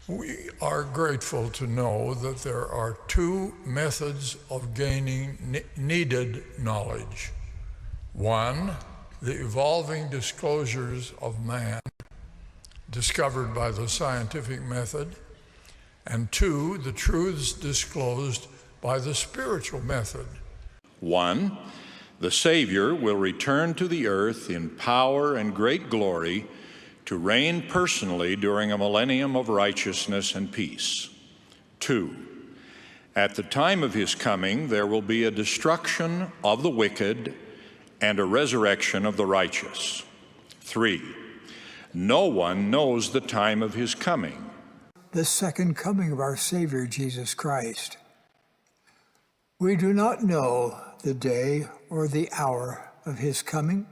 We are grateful to know that there are two methods of gaining needed knowledge. One, the evolving disclosures of man, discovered by the scientific method, and two, the truths disclosed by the spiritual method. 1. The Savior will return to the earth in power and great glory to reign personally during a millennium of righteousness and peace. 2. At the time of his coming, there will be a destruction of the wicked and a resurrection of the righteous. 3. No one knows the time of his coming. The second coming of our Savior, Jesus Christ. We do not know the day or the hour of his coming.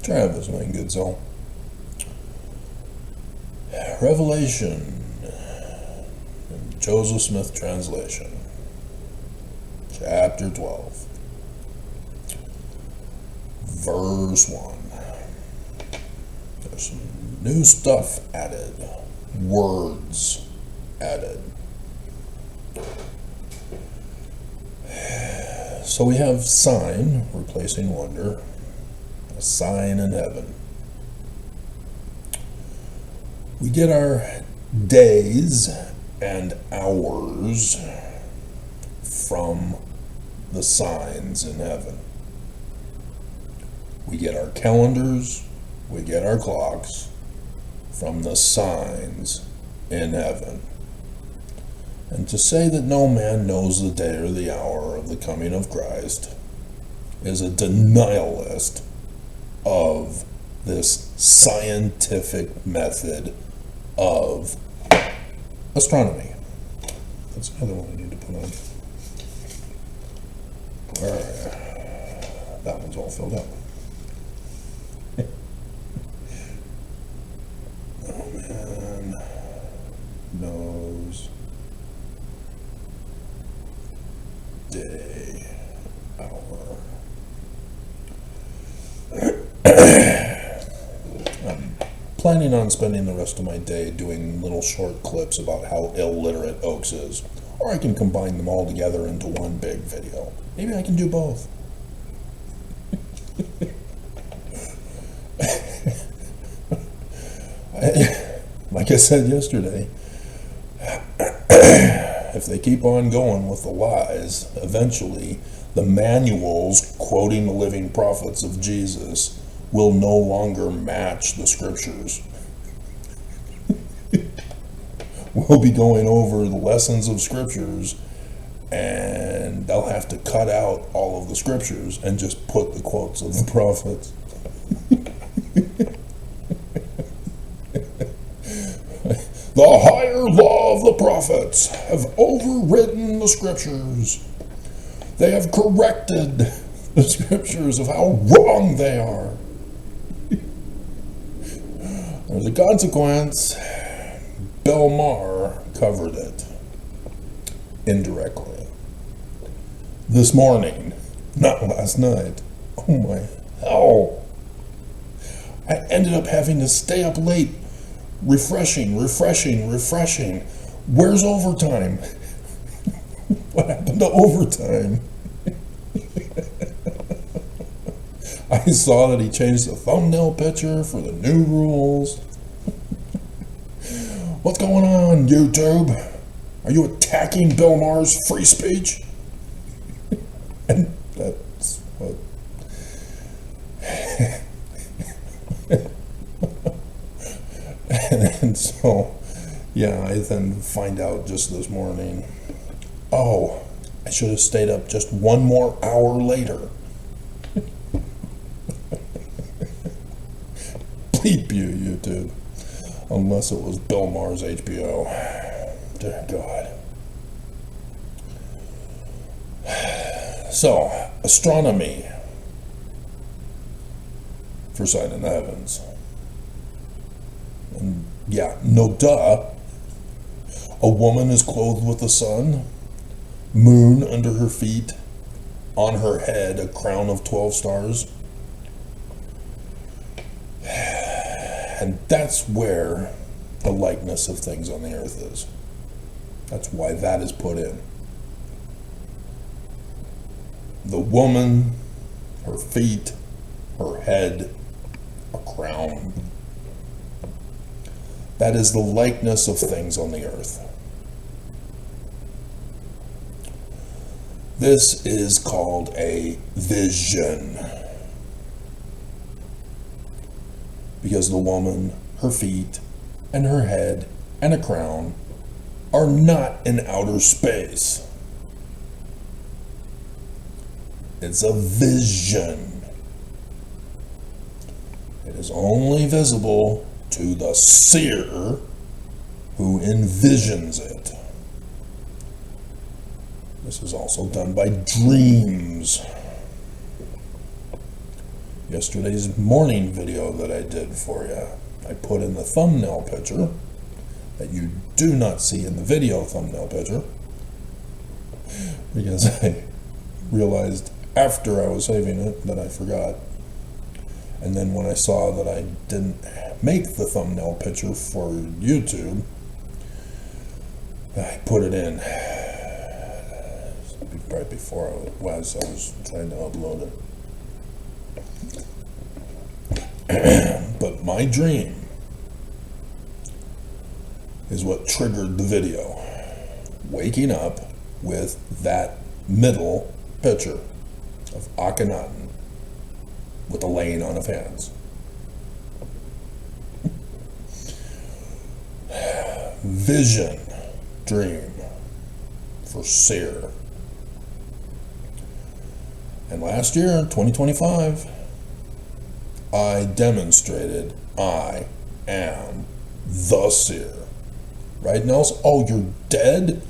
Travis, my good soul. Revelation, Joseph Smith translation, chapter 12, verse 1. There's some new stuff added, words added. So we have sign replacing wonder, a sign in heaven. We get our days and hours from the signs in heaven. We get our calendars, we get our clocks from the signs in heaven. And to say that no man knows the day or the hour of the coming of Christ is a denialist of this scientific method of astronomy. That's another one I need to put on. All right. That one's all filled up. Oh man. Knows day, hour. I'm planning on spending the rest of my day doing little short clips about how illiterate Oaks is. Or I can combine them all together into one big video. Maybe I can do both. Like I said yesterday, if they keep on going with the lies, eventually the manuals quoting the living prophets of Jesus will no longer match the scriptures. We'll be going over the lessons of scriptures, and they'll have to cut out all of the scriptures and just put the quotes of the prophets. The higher law of the prophets have overridden the scriptures. They have corrected the scriptures of how wrong they are. There's a consequence. Belmar covered it indirectly this morning, not last night. Oh my hell. I ended up having to stay up late refreshing. Where's overtime? What happened to overtime? I saw that he changed the thumbnail picture for the new rules. What's going on, YouTube? Are you attacking Bill Maher's free speech? And that's what... And so, yeah, I then find out just this morning, oh, I should have stayed up just one more hour later. Bleep you, YouTube. Unless it was Bill Maher's HBO. Dear God. So, astronomy for sight in the heavens. And yeah, no duh. A woman is clothed with the sun, moon under her feet, on her head a crown of 12 stars. And that's where the likeness of things on the earth is. That's why that is put in. The woman, her feet, her head, a crown. That is the likeness of things on the earth. This is called a vision. Because the woman, her feet, and her head, and a crown are not in outer space. It's a vision. It is only visible to the seer who envisions it. This is also done by dreams. yesterday's morning video that I did for you. I put in the thumbnail picture that you do not see in the video thumbnail picture because I realized after I was saving it that I forgot. And then when I saw that I didn't make the thumbnail picture for YouTube, I put it in right before I was trying to upload it. But my dream is what triggered the video. Waking up with that middle picture of Akhenaten with the laying on of hands. Vision, dream for seer. And last year, 2025, I demonstrated I am the seer. Right, Nels? Oh, you're dead?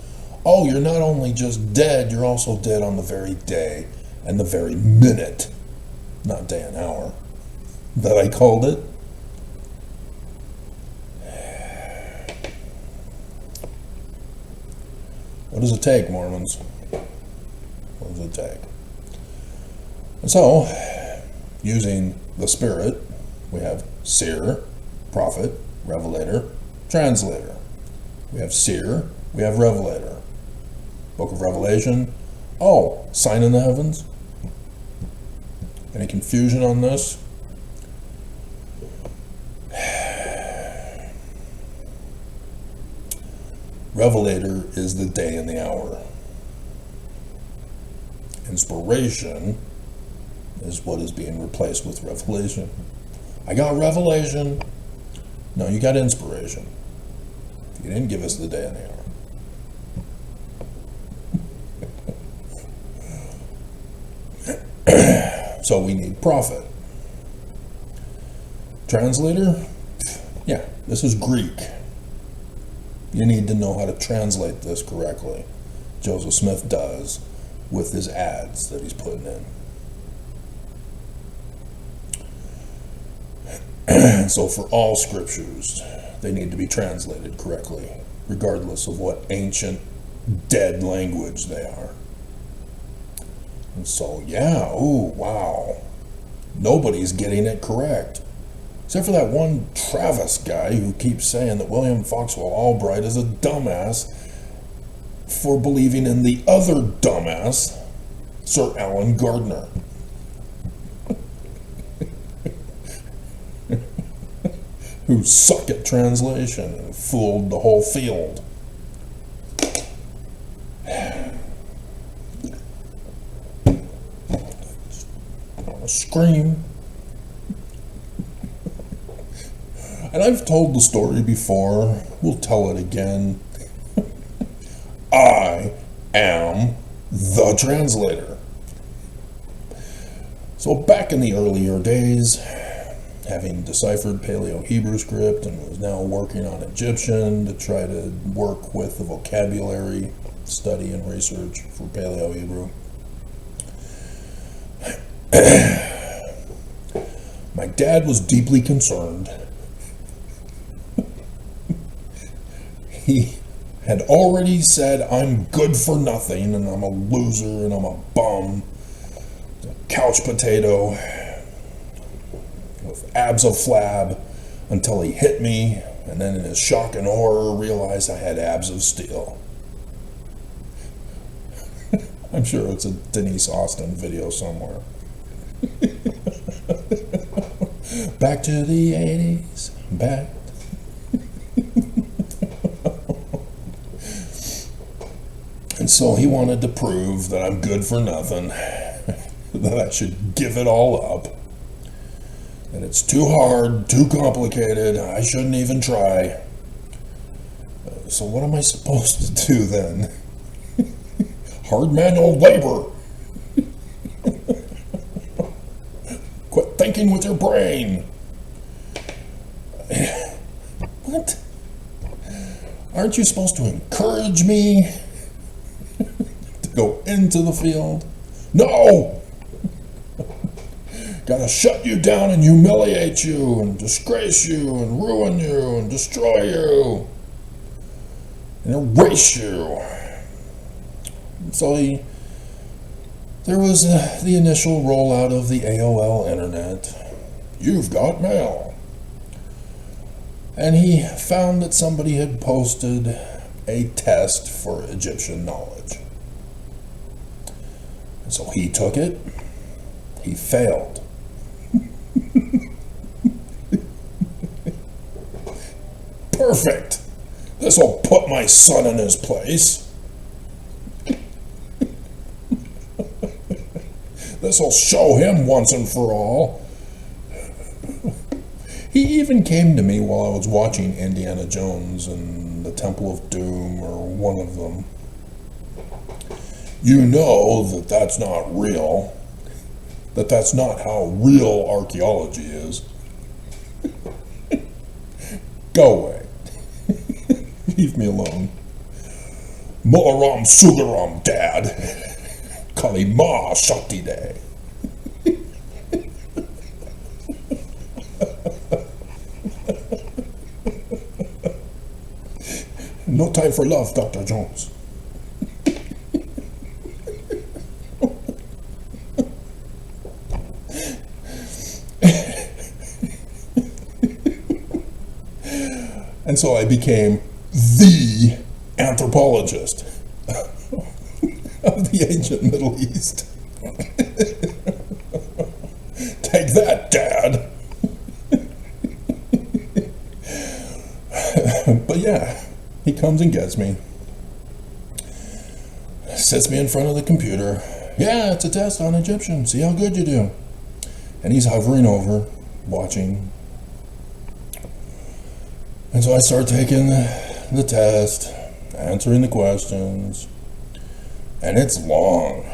Oh, you're not only just dead, you're also dead on the very day and the very minute, not day and hour, that I called it. What does it take, Mormons? What does it take? And so, using the Spirit, we have seer, prophet, revelator, translator. We have seer, we have revelator. Book of Revelation. Oh, sign in the heavens. Any confusion on this? Revelator is the day and the hour. Inspiration is what is being replaced with revelation. I got revelation. No, you got inspiration. You didn't give us the day and the hour. So we need prophet. Translator? Yeah, this is Greek. You need to know how to translate this correctly. Joseph Smith does with his ads that he's putting in. So for all scriptures, they need to be translated correctly, regardless of what ancient, dead language they are. And so, yeah, ooh, wow. Nobody's getting it correct. Except for that one Travis guy who keeps saying that William Foxwell Albright is a dumbass for believing in the other dumbass, Sir Alan Gardner. Who suck at translation and fooled the whole field. I want to scream. And I've told the story before. We'll tell it again. I am the translator. So back in the earlier days, having deciphered Paleo-Hebrew script and was now working on Egyptian to try to work with the vocabulary study and research for Paleo-Hebrew. My dad was deeply concerned. He had already said, I'm good for nothing and I'm a loser and I'm a bum, a couch potato, with abs of flab, until he hit me, and then in his shock and horror realized I had abs of steel. I'm sure it's a Denise Austin video somewhere. Back to the 80s, back. And so he wanted to prove that I'm good for nothing, that I should give it all up. And it's too hard, too complicated, I shouldn't even try. So what am I supposed to do then? Hard manual labor. Quit thinking with your brain. What? Aren't you supposed to encourage me to go into the field? No! Gotta shut you down and humiliate you and disgrace you and ruin you and destroy you and erase you. So there was the initial rollout of the AOL internet. You've got mail. And he found that somebody had posted a test for Egyptian knowledge. And so he took it. He failed. Perfect. This'll put my son in his place. This'll show him once and for all. He even came to me while I was watching Indiana Jones and the Temple of Doom, or one of them. You know that that's not real. That's not how real archaeology is. Go away. Leave me alone. Molaram Sugaram, Dad. Kalima Shakti Day. No time for love, Dr. Jones. And so I became the anthropologist of the ancient Middle East. Take that, Dad. But yeah, he comes and gets me, sits me in front of the computer. Yeah, it's a test on Egyptian. See how good you do. And he's hovering over, watching. And so I start taking the test, answering the questions, and it's long.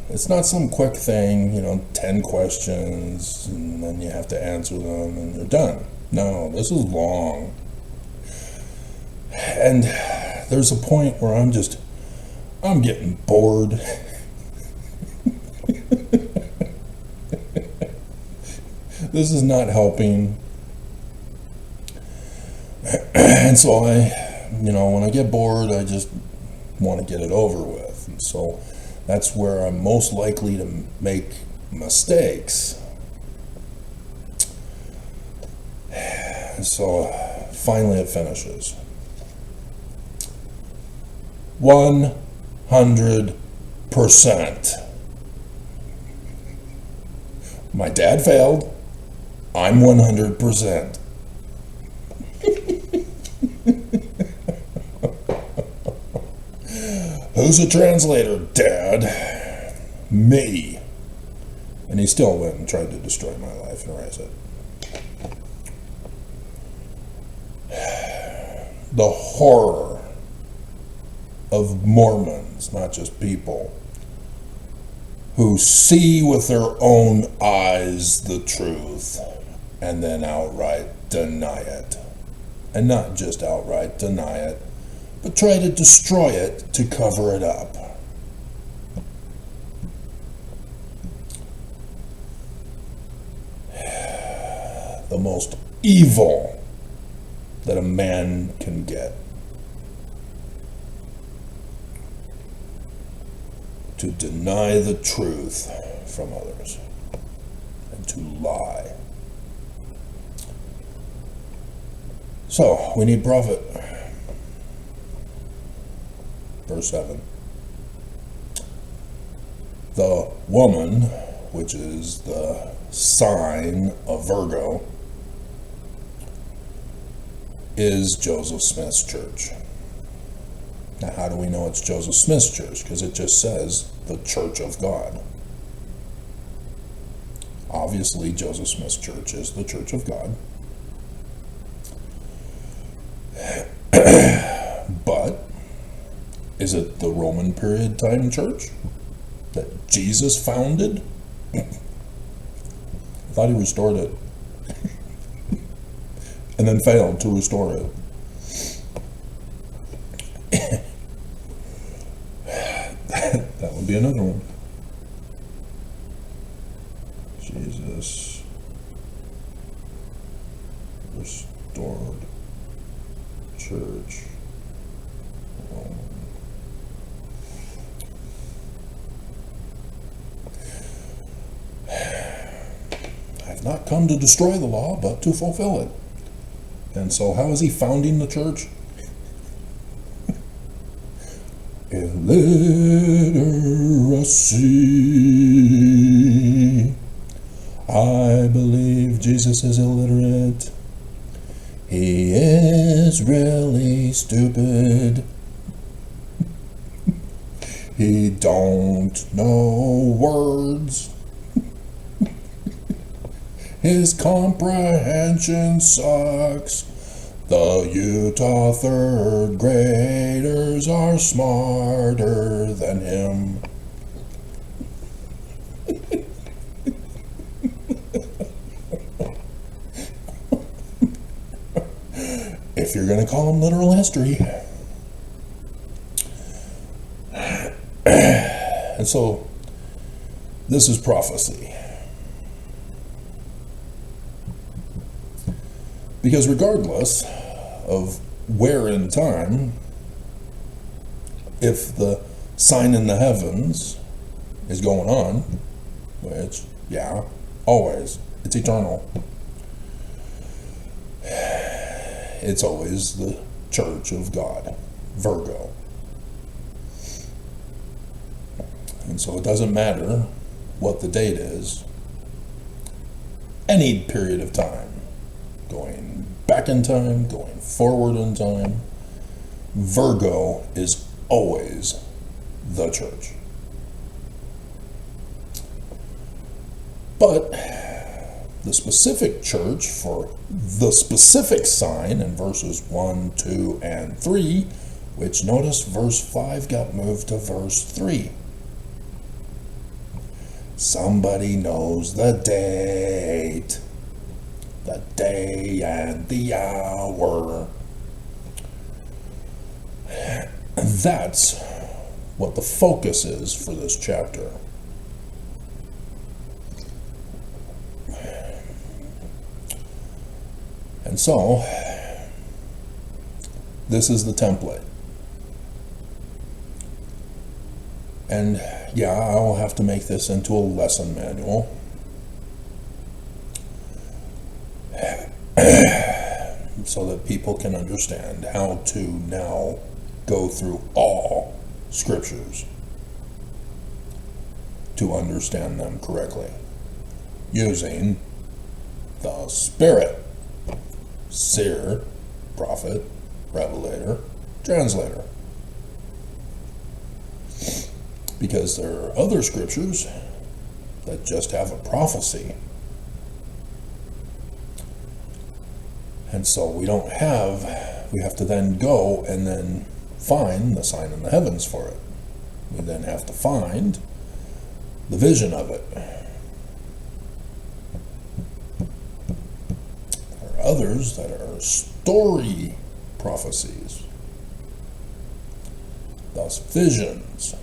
It's not some quick thing, 10 questions, and then you have to answer them, and you're done. No, this is long. And there's a point where I'm getting bored. This is not helping. And so when I get bored, I just want to get it over with. And so that's where I'm most likely to make mistakes. And so finally it finishes. 100%. My dad failed. I'm 100%. Who's a translator, Dad? Me. And he still went and tried to destroy my life and erase it. The horror of Mormons, not just people, who see with their own eyes the truth and then outright deny it. And not just outright deny it, but try to destroy it to cover it up. The most evil that a man can get. To deny the truth from others and to lie. So, we need prophet. Verse 7. The woman, which is the sign of Virgo, is Joseph Smith's church. Now, how do we know it's Joseph Smith's church? Because it just says the Church of God. Obviously, Joseph Smith's church is the Church of God. But is it the Roman period time church that Jesus founded? I thought he restored it and then failed to restore it. That would be another one. Jesus restored church. I've not come to destroy the law, but to fulfill it. And so how is he founding the church? Illiteracy. I believe Jesus is illiterate. He is really stupid. He don't know words. His comprehension sucks. The Utah third graders are smarter than him. If you're going to call him literal history. And so, this is prophecy. Because regardless of where in time, if the sign in the heavens is going on, which, yeah, always, it's eternal. It's always the Church of God, Virgo. And so it doesn't matter what the date is, any period of time, going back in time, going forward in time, Virgo is always the church. But the specific church for the specific sign in verses 1, 2, and 3, which notice verse 5 got moved to verse 3. Somebody knows the date. The day and the hour. That's what the focus is for this chapter. And so, this is the template. And yeah, I'll have to make this into a lesson manual. So that people can understand how to now go through all scriptures to understand them correctly using the Spirit, seer, prophet, revelator, translator. Because there are other scriptures that just have a prophecy. And so we have to then go and then find the sign in the heavens for it. We then have to find the vision of it. There are others that are story prophecies, thus visions.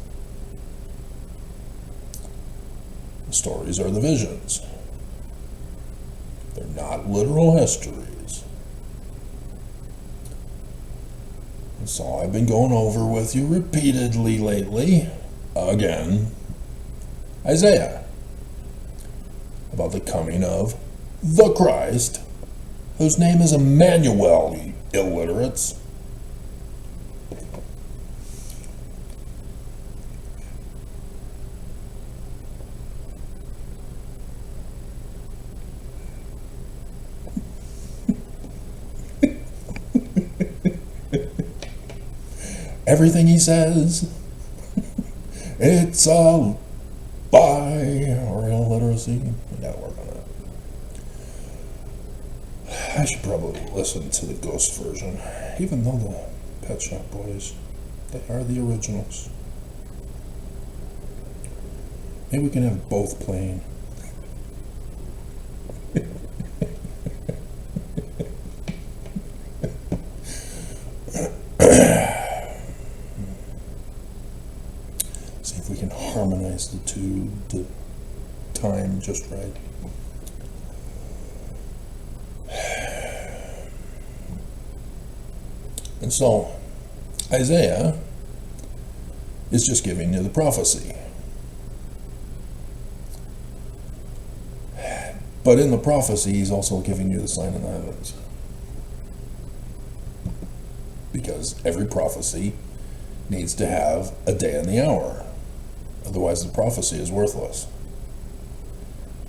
The stories are the visions. They're not literal histories. And so I've been going over with you repeatedly lately, again, Isaiah, about the coming of the Christ, whose name is Emmanuel, you illiterates. Everything he says, it's a lie or illiteracy. We gotta work on that. I should probably listen to the Ghost version, even though the Pet Shop Boys, they are the originals. Maybe we can have both playing. See if we can harmonize the two to time just right. And so Isaiah is just giving you the prophecy. But in the prophecy, he's also giving you the sign in the heavens. Because every prophecy needs to have a day and the hour. Otherwise, the prophecy is worthless.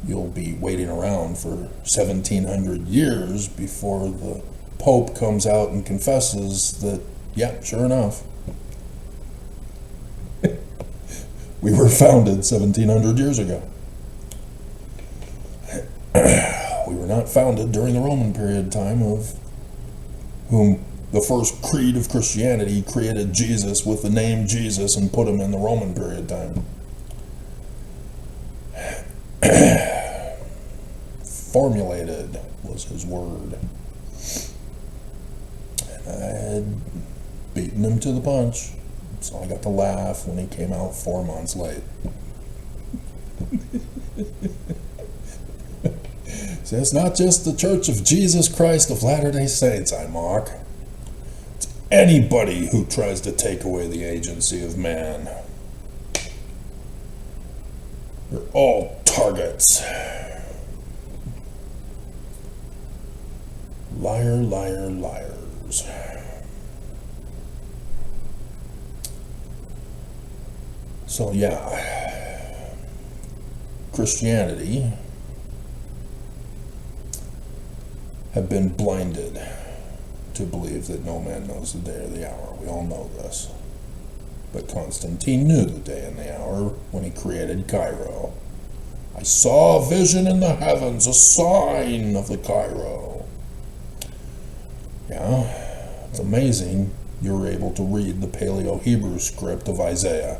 You'll be waiting around for 1,700 years before the Pope comes out and confesses that, yeah, sure enough, we were founded 1,700 years ago. We were not founded during the Roman period time, of whom the first creed of Christianity created Jesus with the name Jesus and put him in the Roman period time. Formulated was his word. And I had beaten him to the punch, so I got to laugh when he came out 4 months late. See, it's not just the Church of Jesus Christ of Latter-day Saints I mock. It's anybody who tries to take away the agency of man. They're all targets. Liar, liar, liars. So yeah, Christianity have been blinded to believe that no man knows the day or the hour. We all know this. But Constantine knew the day and the hour when he created Cairo. I saw a vision in the heavens, a sign of the Cairo. Yeah, it's amazing you're able to read the Paleo-Hebrew script of Isaiah.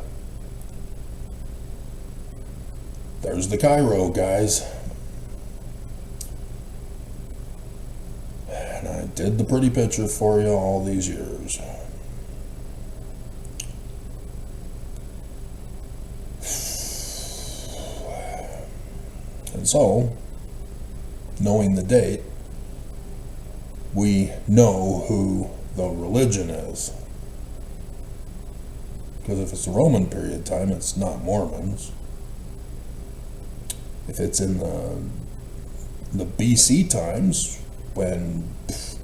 There's the Cairo, guys. And I did the pretty picture for you all these years. And so, knowing the date, we know who the religion is. Because if it's the Roman period time, it's not Mormons. If it's in the BC times, when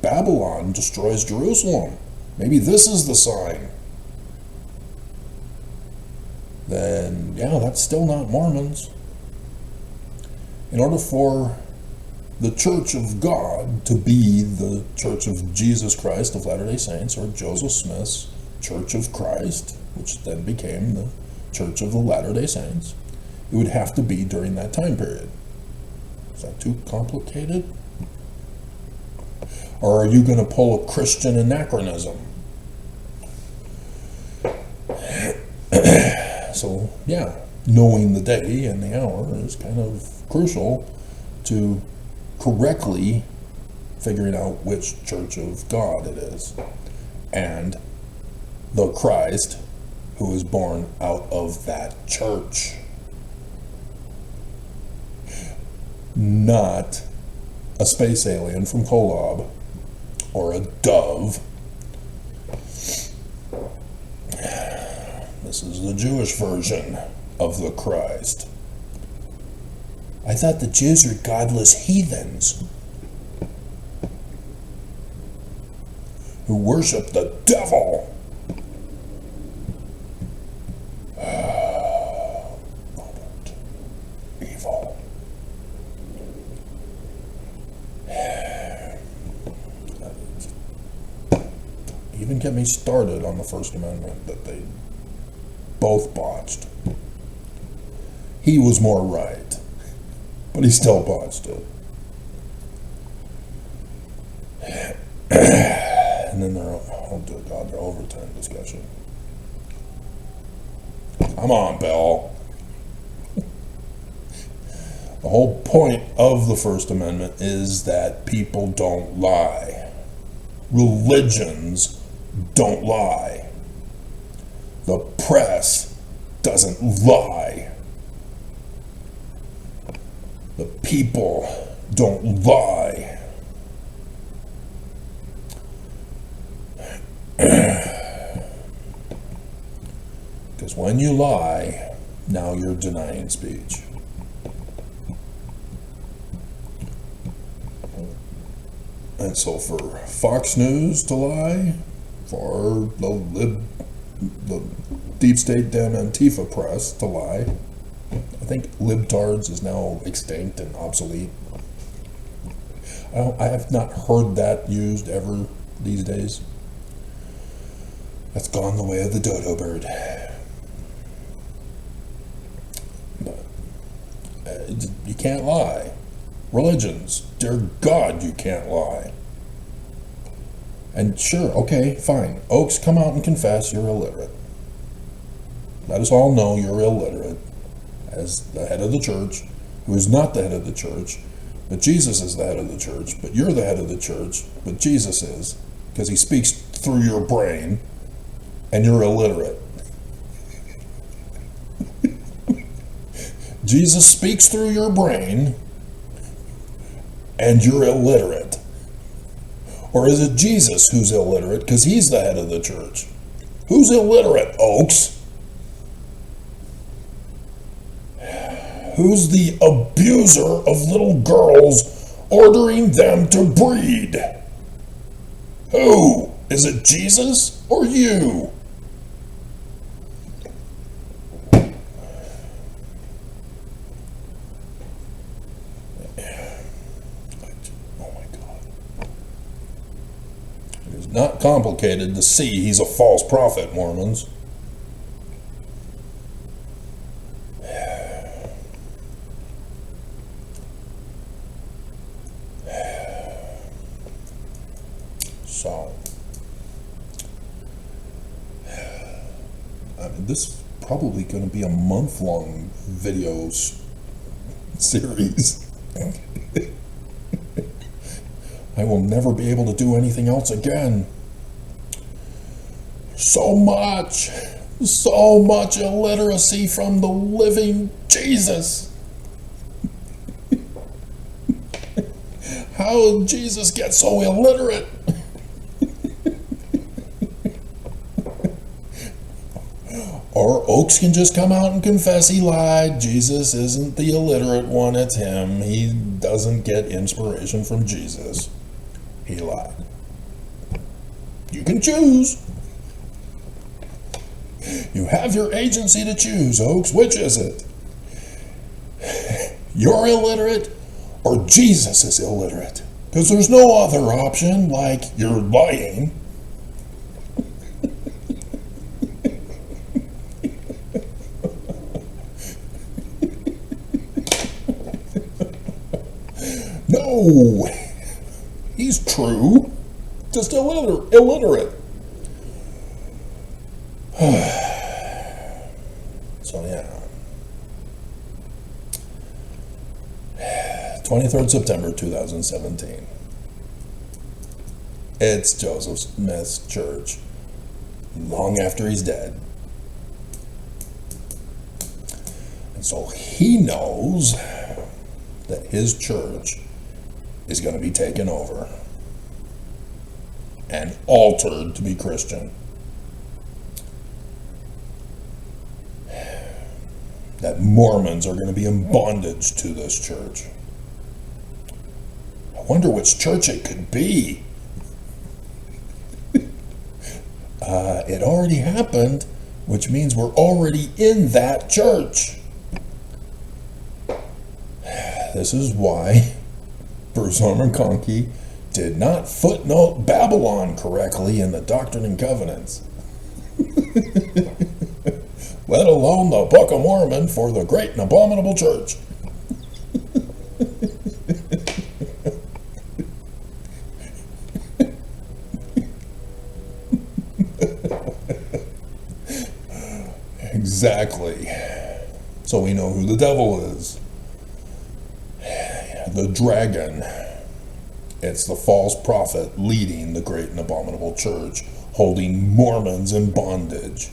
Babylon destroys Jerusalem, maybe this is the sign. Then, yeah, that's still not Mormons. In order for the Church of God to be the Church of Jesus Christ of Latter-day Saints, or Joseph Smith's Church of Christ, which then became the Church of the Latter-day Saints, it would have to be during that time period. Is that too complicated? Or are you going to pull a Christian anachronism? So, yeah, knowing the day and the hour is kind of crucial to correctly figuring out which Church of God it is, and the Christ who is born out of that church. Not a space alien from Kolob or a dove. This is the Jewish version of the Christ. I thought the Jews were godless heathens who worship the devil. Robert. Evil. Even get me started on the First Amendment that they both botched. He was more right, but he still botched it. And then oh dear God, their overtime discussion. Come on, Bill. The whole point of the First Amendment is that people don't lie. Religions don't lie. The press doesn't lie. The people don't lie. Because when you lie, now you're denying speech. And so for Fox News to lie, for the deep state damn Antifa press to lie, I think libtards is now extinct and obsolete. I have not heard that used ever these days. That's gone the way of the dodo bird. But you can't lie. Religions, dear God, you can't lie. And sure, okay, fine. Oaks, come out and confess you're illiterate. Let us all know you're illiterate as the head of the church, who is not the head of the church, but Jesus is the head of the church, but you're the head of the church, but Jesus is, because he speaks through your brain, and you're illiterate. Jesus speaks through your brain, and you're illiterate. Or is it Jesus who's illiterate because he's the head of the church? Who's illiterate, Oaks? Who's the abuser of little girls ordering them to breed? Who? Is it Jesus or you? Not complicated to see he's a false prophet, Mormons. So, I mean, this is probably going to be a month-long video series. I will never be able to do anything else again. So much illiteracy from the living Jesus. How did Jesus get so illiterate? Or Oaks can just come out and confess he lied. Jesus isn't the illiterate one, it's him. He doesn't get inspiration from Jesus. He lied. You can choose. You have your agency to choose, Oaks. Which is it? You're illiterate or Jesus is illiterate? Because there's no other option, like you're lying. No. He's true, just illiterate. So yeah. 23rd September 2017. It's Joseph Smith's church, long after he's dead. And so he knows that his church is going to be taken over and altered to be Christian. That Mormons are going to be in bondage to this church. I wonder which church it could be. It already happened, which means we're already in that church. This is why Bruce Norman Conkey did not footnote Babylon correctly in the Doctrine and Covenants, let alone the Book of Mormon for the Great and Abominable Church. Exactly. So we know who the devil is. The dragon. It's the false prophet leading the great and abominable church, holding Mormons in bondage.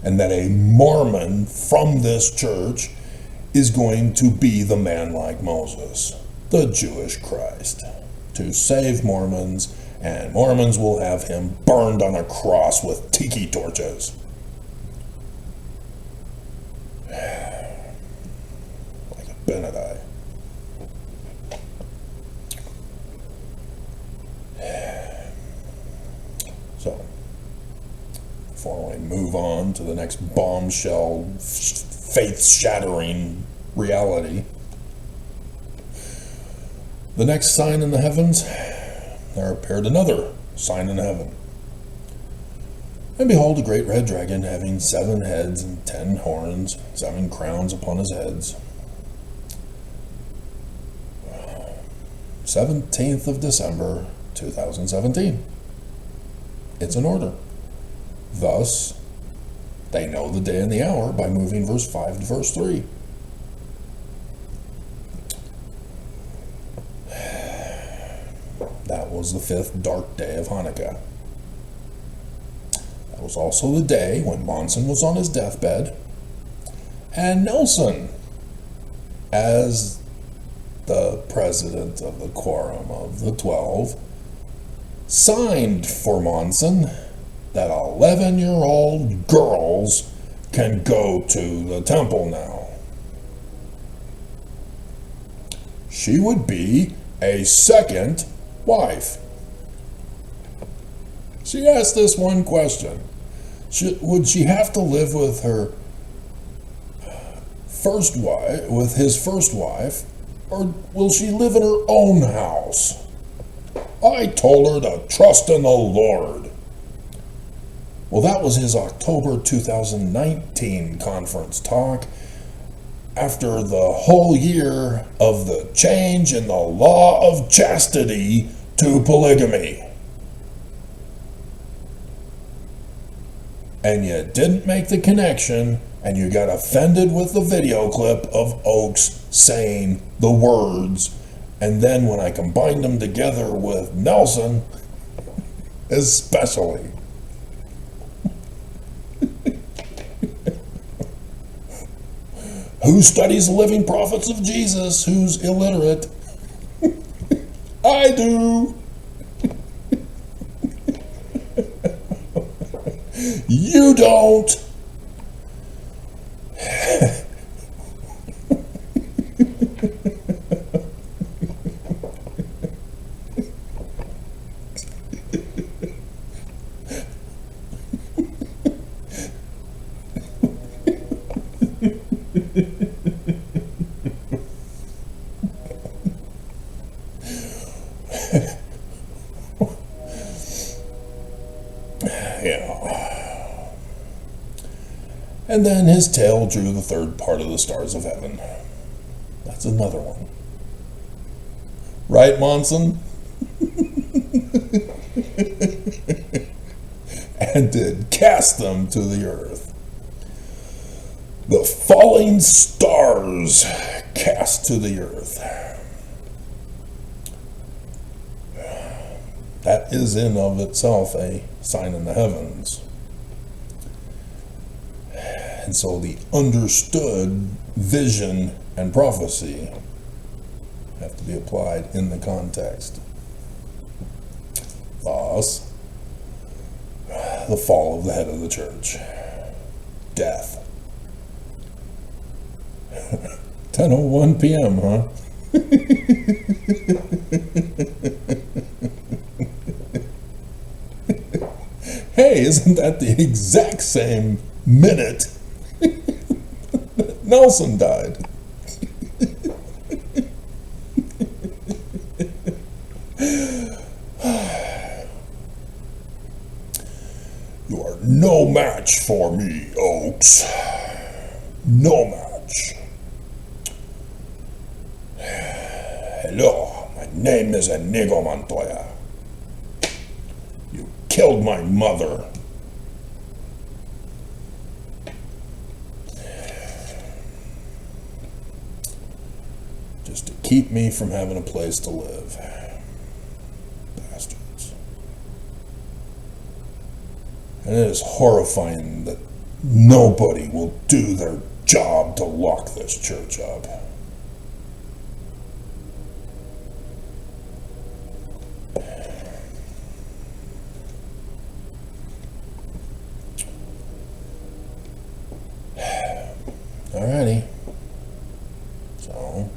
And that a Mormon from this church is going to be the man like Moses, the Jewish Christ, to save Mormons, and Mormons will have him burned on a cross with tiki torches. Like a Benedict. So, before we move on to the next bombshell, faith-shattering reality, the next sign in the heavens, there appeared another sign in heaven. And behold, a great red dragon, having 7 heads and 10 horns, 7 crowns upon his heads. 17th of December, 2017. It's in order. Thus, they know the day and the hour by moving verse 5 to verse 3. That was the 5th dark day of Hanukkah. That was also the day when Monson was on his deathbed, and Nelson, as the president of the Quorum of the 12, signed for Monson that 11-year-old girls can go to the temple now. She would be a second wife. She asked this one question. Would she have to live with her first wife, with his first wife, or will she live in her own house? I told her to trust in the Lord. Well, that was his October 2019 conference talk after the whole year of the change in the law of chastity to polygamy. And you didn't make the connection, and you got offended with the video clip of Oakes saying the words, and then when I combined them together with Nelson, especially. Who studies the living prophets of Jesus? Who's illiterate? I do. You don't. And then his tail drew the 3rd part of the stars of heaven. That's another one. Right, Monson? And did cast them to the earth. The falling stars cast to the earth. That is in of itself a sign in the heavens. And so the understood vision and prophecy have to be applied in the context. Thus, the fall of the head of the church. Death. 10:01 p.m., huh? Hey, isn't that the exact same minute that Nelson died? You are no match for me, Oakes. No match. Hello, my name is Inigo Montoya. You killed my mother. Just to keep me from having a place to live. Bastards. And it is horrifying that nobody will do their job to lock this church up. Alrighty. So,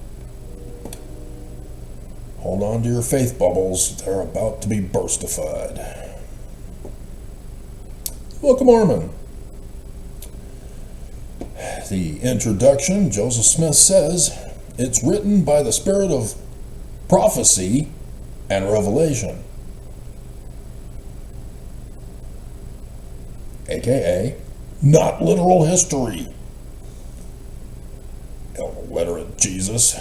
hold on to your faith bubbles. They're about to be burstified. Book of Mormon. The introduction, Joseph Smith says, it's written by the spirit of prophecy and revelation, aka not literal history. Illiterate Jesus.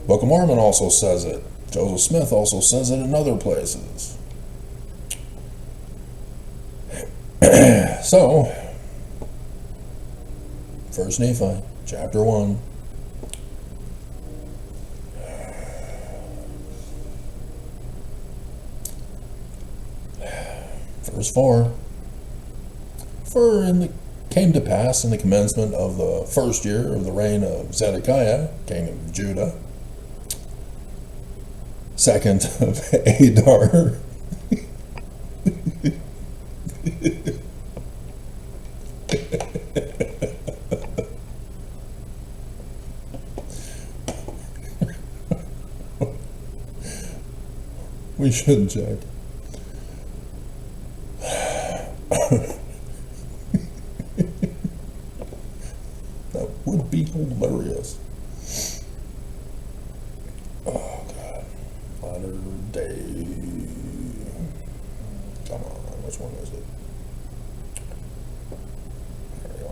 Book of Mormon also says it. Joseph Smith also says it in other places. So, 1 Nephi, chapter 1. Verse 4. For it came to pass in the commencement of the first year of the reign of Zedekiah, king of Judah, second of Adar, we should check. That would be hilarious. Oh God. Latter day. Come on, which one is it? There we go.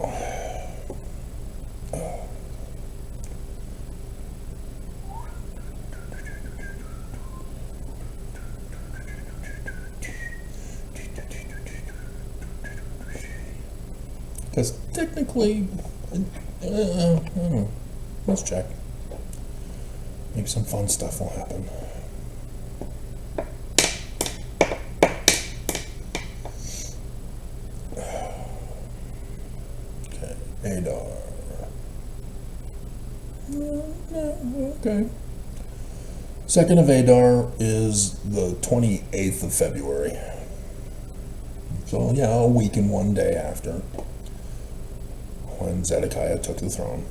Because technically, I don't know. Let's check. Maybe some fun stuff will happen. Okay, Adar. Okay. Second of Adar is the 28th of February. So, yeah, a week and 1 day after when Zedekiah took the throne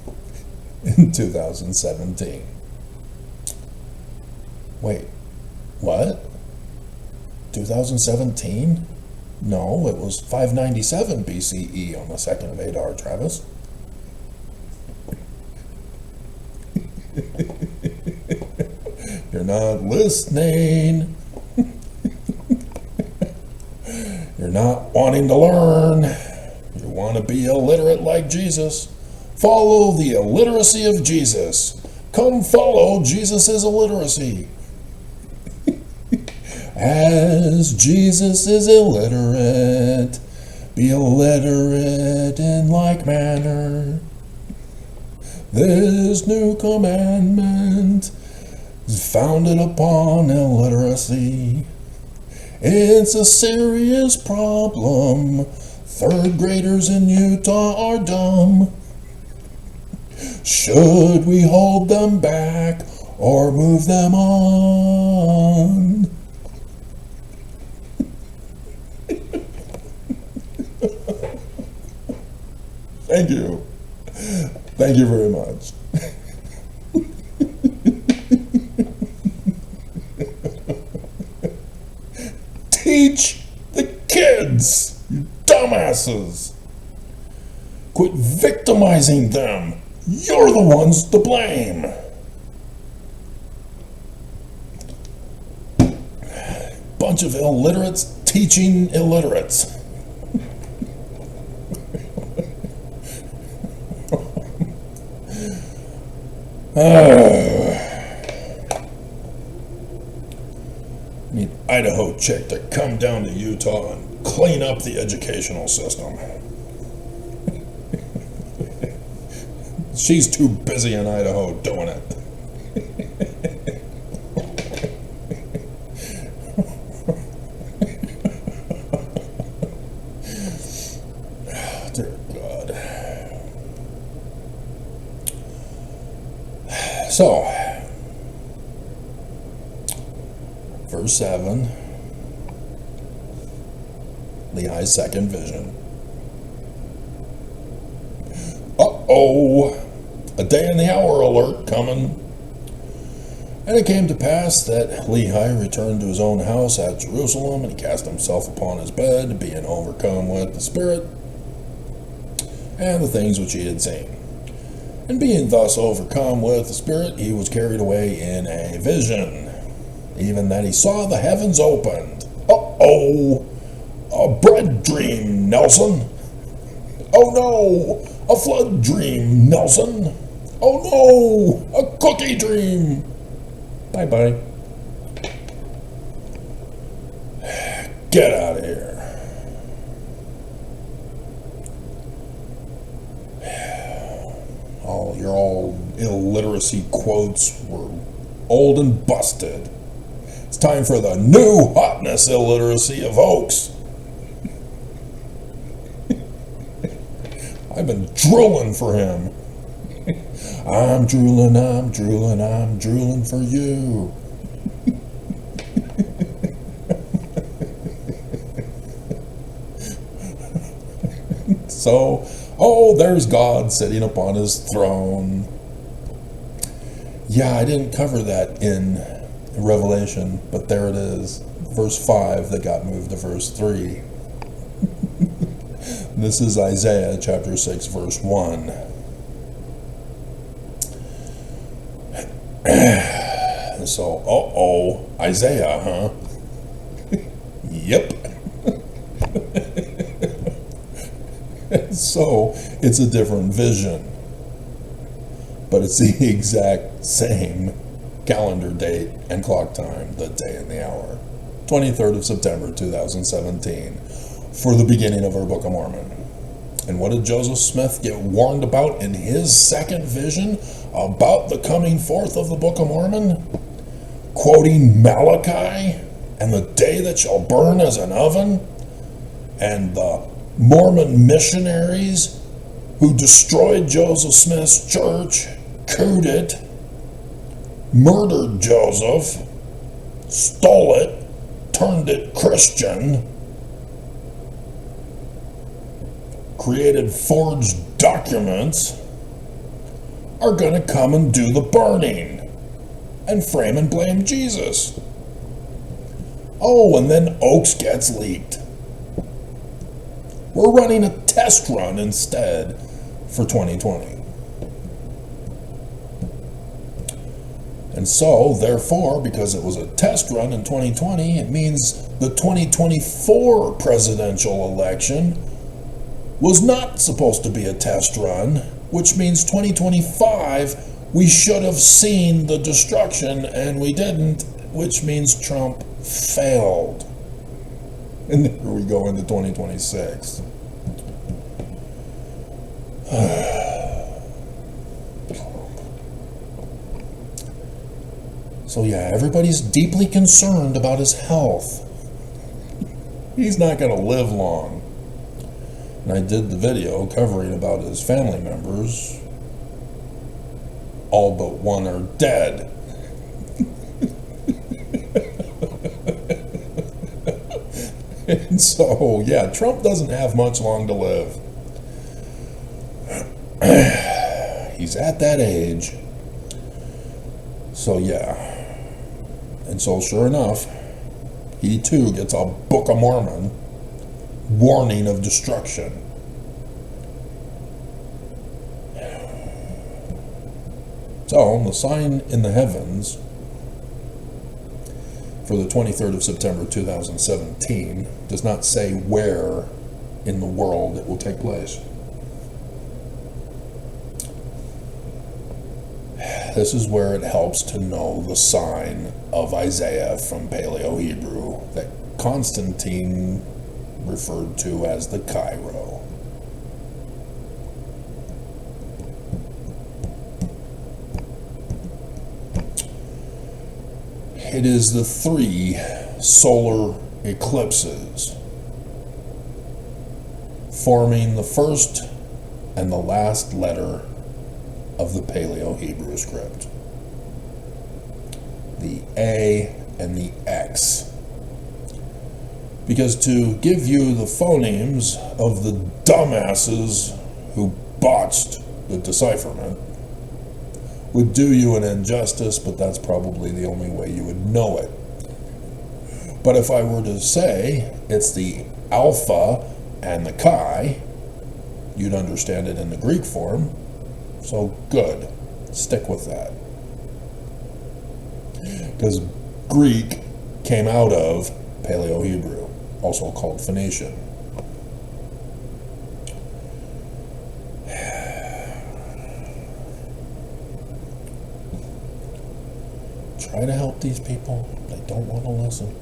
in 2017. Wait, what? 2017? No, it was 597 BCE on the 2nd of Adar, Travis. You're not listening. You're not wanting to learn. You want to be illiterate like Jesus? Follow the illiteracy of Jesus. Come follow Jesus' illiteracy. As Jesus is illiterate, be illiterate in like manner. This new commandment is founded upon illiteracy. It's a serious problem. Third graders in Utah are dumb. Should we hold them back or move them on? Thank you. Thank you very much. Teach the kids, you dumbasses. Quit victimizing them. You're the ones to blame. Bunch of illiterates teaching illiterates. Need Idaho chick to come down to Utah and clean up the educational system. She's too busy in Idaho doing it. So, verse 7, Lehi's second vision. Uh-oh, a day and the hour alert coming. And it came to pass that Lehi returned to his own house at Jerusalem, and he cast himself upon his bed, being overcome with the Spirit and the things which he had seen. And being thus overcome with the Spirit, he was carried away in a vision, even that he saw the heavens opened. Uh-oh, a bread dream, Nelson. Oh no, a flood dream, Nelson. Oh no, a cookie dream. Bye-bye. Get out of here. Your illiteracy quotes were old and busted. It's time for the new hotness illiteracy of hoax. I've been drooling for him. I'm drooling, I'm drooling, I'm drooling for you. So, there's God sitting upon his throne. Yeah, I didn't cover that in Revelation, but there it is. Verse 5 that got moved to verse 3. This is Isaiah chapter 6, verse 1. So, Isaiah, huh? Yep. So, it's a different vision. But it's the exact same calendar date and clock time, the day and the hour. 23rd of September, 2017, for the beginning of our Book of Mormon. And what did Joseph Smith get warned about in his second vision about the coming forth of the Book of Mormon? Quoting Malachi, and the day that shall burn as an oven, and the Mormon missionaries who destroyed Joseph Smith's church, cooed it, murdered Joseph, stole it, turned it Christian, created forged documents, are going to come and do the burning and frame and blame Jesus. Oh, and then Oaks gets leaked. We're running a test run instead for 2020. And so, therefore, because it was a test run in 2020, it means the 2024 presidential election was not supposed to be a test run, which means 2025 we should have seen the destruction and we didn't, which means Trump failed. And there we go into 2026. So yeah, everybody's deeply concerned about his health. He's not going to live long. And I did the video covering about his family members. All but one are dead. And so, yeah, Trump doesn't have much long to live. He's at that age. So, yeah. And so, sure enough, he too gets a Book of Mormon warning of destruction. So, the sign in the heavens for the 23rd of September 2017 does not say where in the world it will take place. This is where it helps to know the sign of Isaiah from Paleo-Hebrew that Constantine referred to as the Cairo. It is the 3 solar eclipses forming the first and the last letter of the Paleo-Hebrew script. the A, and the X. Because to give you the phonemes of the dumbasses who botched the decipherment would do you an injustice, but that's probably the only way you would know it. But if I were to say it's the Alpha and the Chi, you'd understand it in the Greek form. So good, stick with that. Because Greek came out of Paleo-Hebrew, also called Phoenician. Try to help these people. They don't want to listen.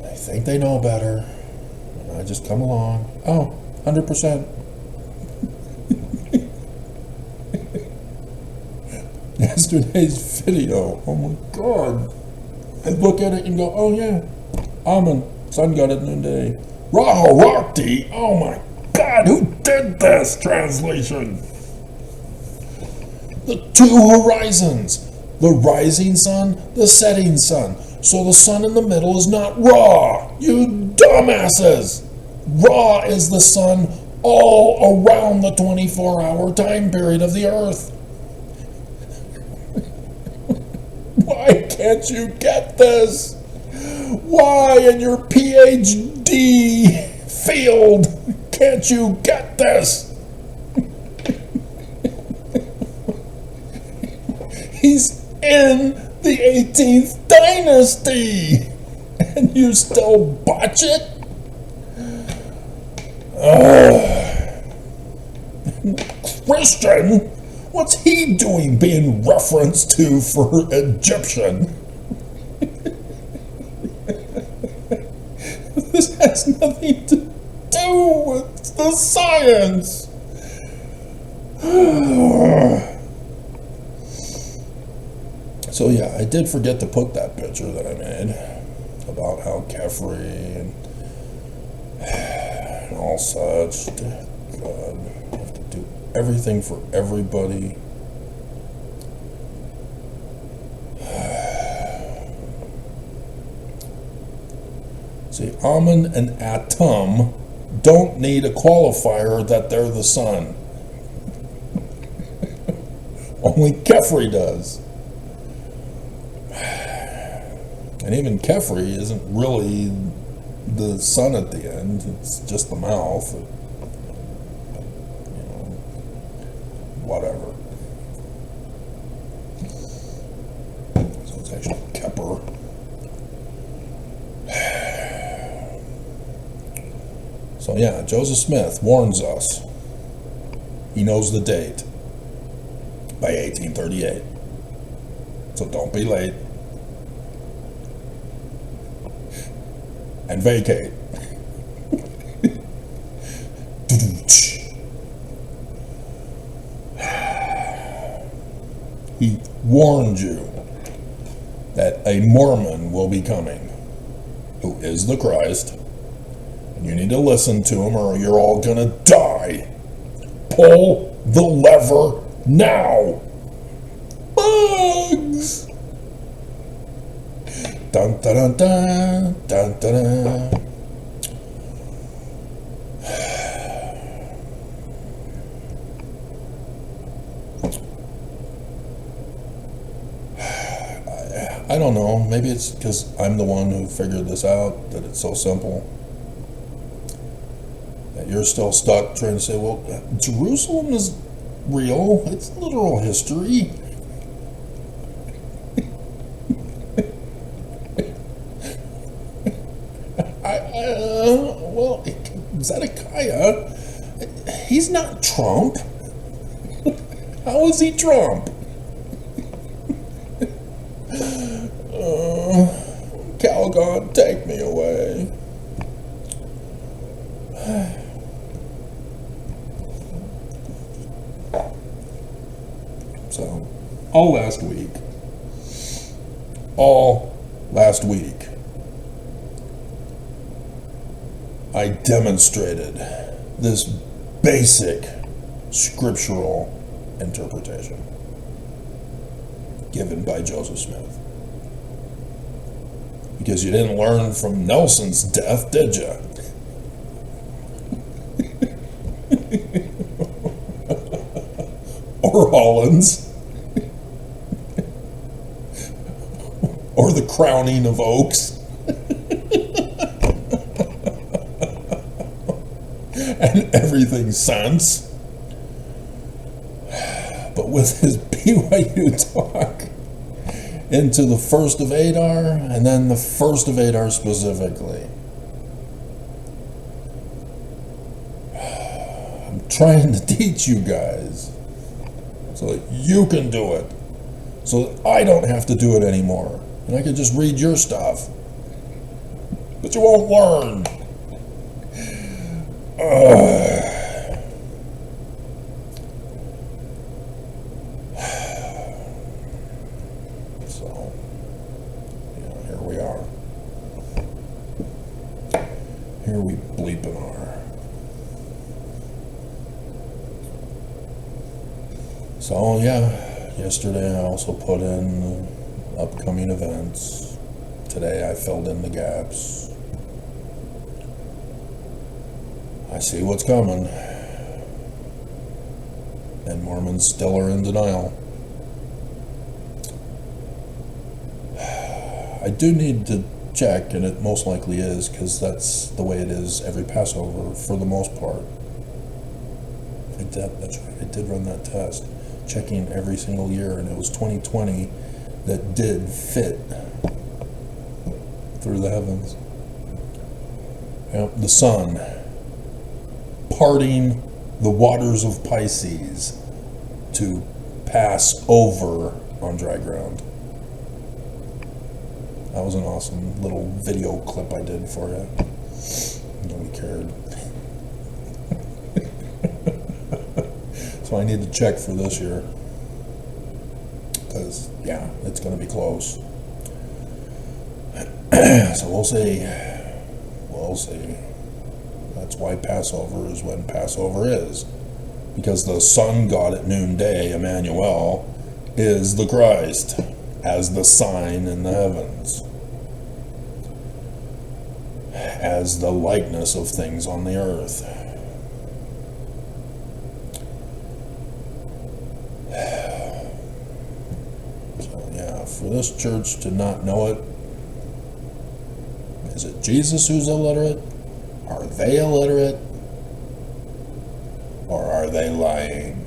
They think they know better. And I just come along. Oh, 100%. Yesterday's video. Oh my God. I look at it and go, oh yeah. Amen. Sun got it noonday. Rahorati. Oh my God. Who did this translation? The two horizons, the rising sun, the setting sun. So the sun in the middle is not Ra, you dumbasses. Ra is the sun all around the 24-hour time period of the earth. Why can't you get this? Why in your PhD field can't you get this? He's in the 18th dynasty, and you still botch it? Christian? What's he doing being referenced to for Egyptian? This has nothing to do with the science. So yeah, I did forget to put that picture that I made about how Kefri and all such. God, I have to do everything for everybody. See, Amen and Atum don't need a qualifier that they're the sun. Only Kefri does. And even Kefri isn't really the sun at the end, it's just the mouth. You know, whatever. So it's actually Kepper. So yeah, Joseph Smith warns us. He knows the date by 1838. So don't be late. And vacate. He warned you that a Mormon will be coming, who is the Christ, and you need to listen to him or you're all gonna die. Pull the lever now. Bugs! Dun dun dun dun dun dun dun. I don't know. Maybe it's because I'm the one who figured this out, that it's so simple. That you're still stuck trying to say, well, Jerusalem is real. It's literal history. Well, Zedekiah, he's not Trump. How is he Trump? Calgon, take me away. So, all last week, I demonstrated this basic scriptural interpretation given by Joseph Smith. Because you didn't learn from Nelson's death, did you? Or Holland's? Or the crowning of oaks? And everything since? But with his BYU talk into the first of Adar, and then the first of Adar specifically, I'm trying to teach you guys so that you can do it, so that I don't have to do it anymore, and I can just read your stuff, but you won't learn. So, yeah, here we are. Here we bleeping are. So, yeah, yesterday I also put in upcoming events. Today I filled in the gaps. I see what's coming. And Mormons still are in denial. I do need to check, and it most likely is, because that's the way it is every Passover for the most part. That's right, I did run that test, checking every single year, and it was 2020 that did fit through the heavens. Yep, the sun parting the waters of Pisces to pass over on dry ground. That was an awesome little video clip I did for you. Nobody cared. So I need to check for this year. Because, yeah, it's going to be close. So we'll see. We'll see. That's why Passover is when Passover is. Because the sun god at noonday, Emmanuel, is the Christ, as the sign in the heavens, as the likeness of things on the earth. So yeah, for this church to not know it, is it Jesus who's illiterate? Are they illiterate? Or are they lying?